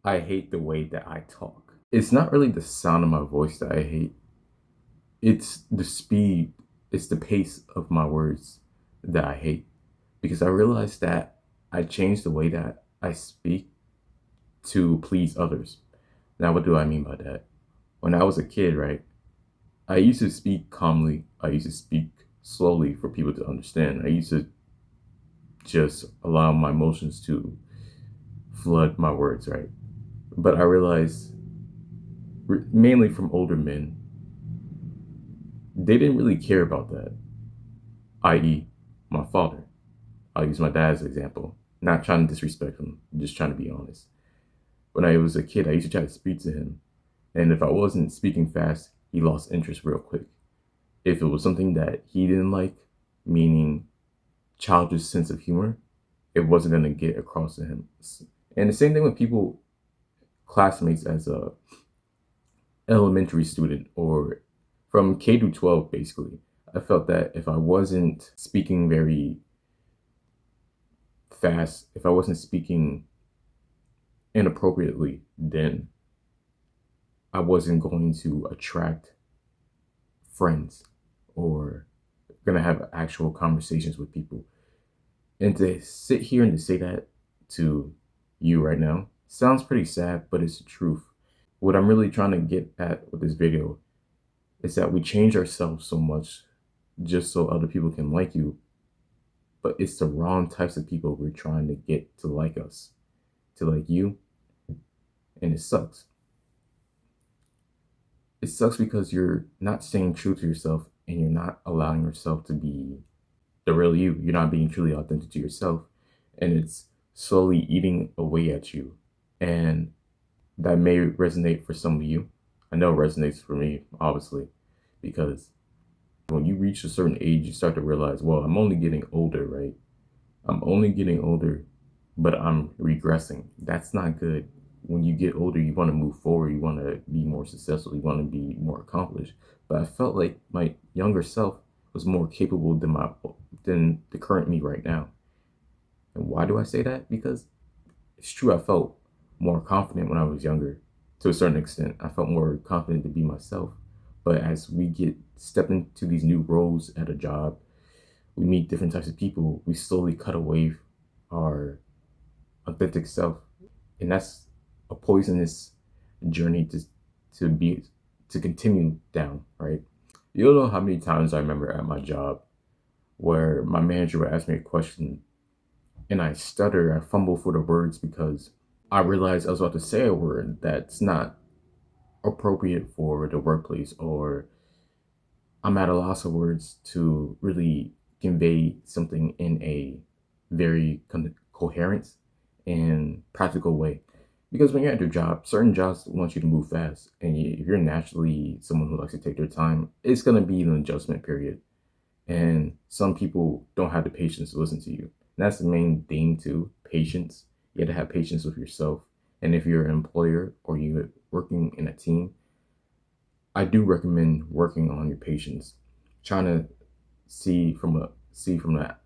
I hate the way that I talk. It's not really the sound of my voice that I hate. It's the speed, it's the pace of my words that I hate. Because I realized that I changed the way that I speak to please others. Now, what do I mean by that? When I was a kid, right, I used to speak calmly. I used to speak slowly for people to understand. I used to just allow my emotions to flood my words, right? But I realized, mainly from older men, they didn't really care about that, i.e., my father. I'll use my dad as an example. Not trying to disrespect him, just trying to be honest. When I was a kid, I used to try to speak to him. And if I wasn't speaking fast, he lost interest real quick. If it was something that he didn't like, meaning childish sense of humor, it wasn't going to get across to him. And the same thing with people, classmates as a elementary student or from K to 12, basically. I felt that if I wasn't speaking very fast, if I wasn't speaking inappropriately, then I wasn't going to attract friends or gonna have actual conversations with people. And to sit here and to say that to you right now sounds pretty sad, but it's the truth. What I'm really trying to get at with this video is that we change ourselves so much just so other people can like you, but it's the wrong types of people we're trying to get to like us, to like you, and it sucks. It sucks because you're not staying true to yourself and you're not allowing yourself to be the real you. You're not being truly authentic to yourself, and it's slowly eating away at you. And that may resonate for some of you. I know it resonates for me, obviously, because when you reach a certain age, you start to realize, well, I'm only getting older, right? I'm only getting older, but I'm regressing. That's not good. When you get older, you want to move forward. You want to be more successful. You want to be more accomplished. But I felt like my younger self was more capable than the current me right now. And why do I say that? Because it's true. I felt more confident when I was younger. To a certain extent, I felt more confident to be myself. But as we get step into these new roles at a job, we meet different types of people. We slowly cut away our authentic self, and that's a poisonous journey to be to continue down. Right? You don't know how many times I remember at my job where my manager would ask me a question and I stutter, I fumble for the words because I realized I was about to say a word that's not appropriate for the workplace, or I'm at a loss of words to really convey something in a very coherent and practical way. Because when you're at your job, certain jobs want you to move fast, and if you're naturally someone who likes to take their time, it's going to be an adjustment period. And some people don't have the patience to listen to you. And that's the main thing too, patience. You have to have patience with yourself. And if you're an employer or you're working in a team, I do recommend working on your patience, trying to see from the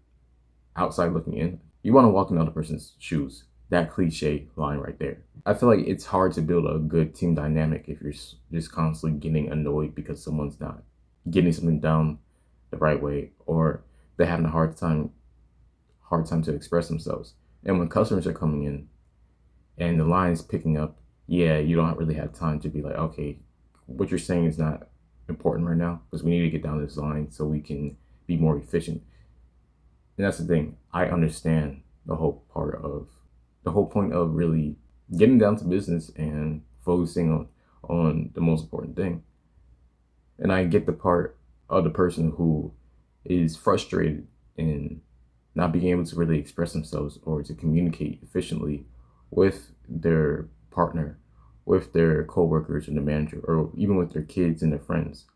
outside looking in. You want to walk in the other person's shoes. That cliche line right there. I feel like it's hard to build a good team dynamic if you're just constantly getting annoyed because someone's not getting something down the right way, or they're having a hard time to express themselves. And when customers are coming in and the line is picking up, yeah, you don't really have time to be like, okay, what you're saying is not important right now because we need to get down this line so we can be more efficient. And that's the thing. I understand the whole point of really getting down to business and focusing on the most important thing. And I get the part of the person who is frustrated in not being able to really express themselves or to communicate efficiently with their partner, with their coworkers and the manager, or even with their kids and their friends.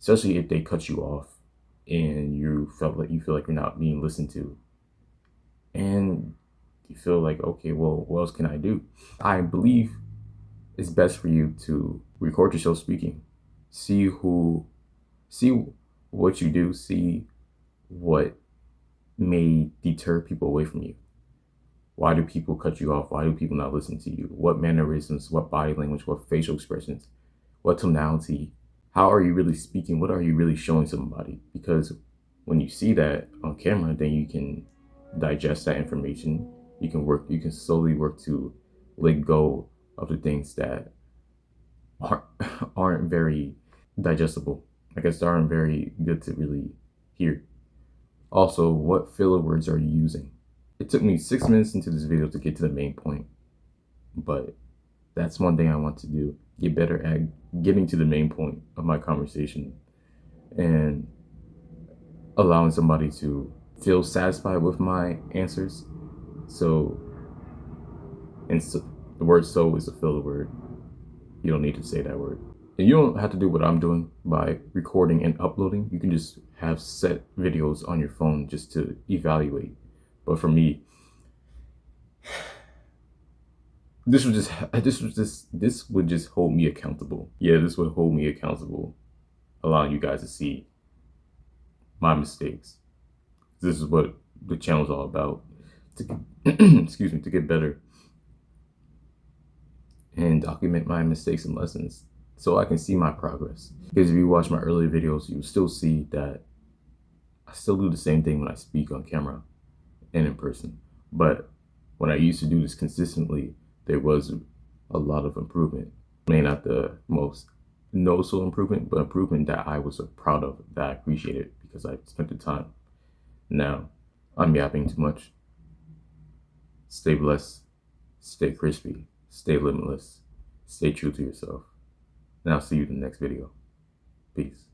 Especially if they cut you off and you feel like you're not being listened to, and you feel like, okay, well, what else can I do? I believe it's best for you to record yourself speaking, see who, see what you do, see what may deter people away from you. Why do people cut you off? Why do people not listen to you? What mannerisms, what body language, what facial expressions, what tonality? How are you really speaking? What are you really showing somebody? Because when you see that on camera, then you can digest that information. You can slowly work to let go of the things that aren't, aren't very digestible. I guess they aren't very good to really hear. Also, what filler words are you using? It took me 6 minutes into this video to get to the main point, but that's one thing I want to do. Get better at getting to the main point of my conversation and allowing somebody to feel satisfied with my answers. So, the word so is a filler word. You don't need to say that word. And you don't have to do what I'm doing by recording and uploading. You can just have set videos on your phone just to evaluate. But for me, this would just hold me accountable. Yeah, this would hold me accountable, allowing you guys to see my mistakes. This is what the channel's all about. To excuse me, to get better and document my mistakes and lessons so I can see my progress. Because if you watch my earlier videos, you'll still see that I still do the same thing when I speak on camera and in person. But when I used to do this consistently, there was a lot of improvement. Maybe not the most noticeable improvement, but improvement that I was proud of, that I appreciated because I spent the time. Now, I'm yapping too much. Stay blessed, stay crispy, stay limitless, stay true to yourself. And I'll see you in the next video. Peace.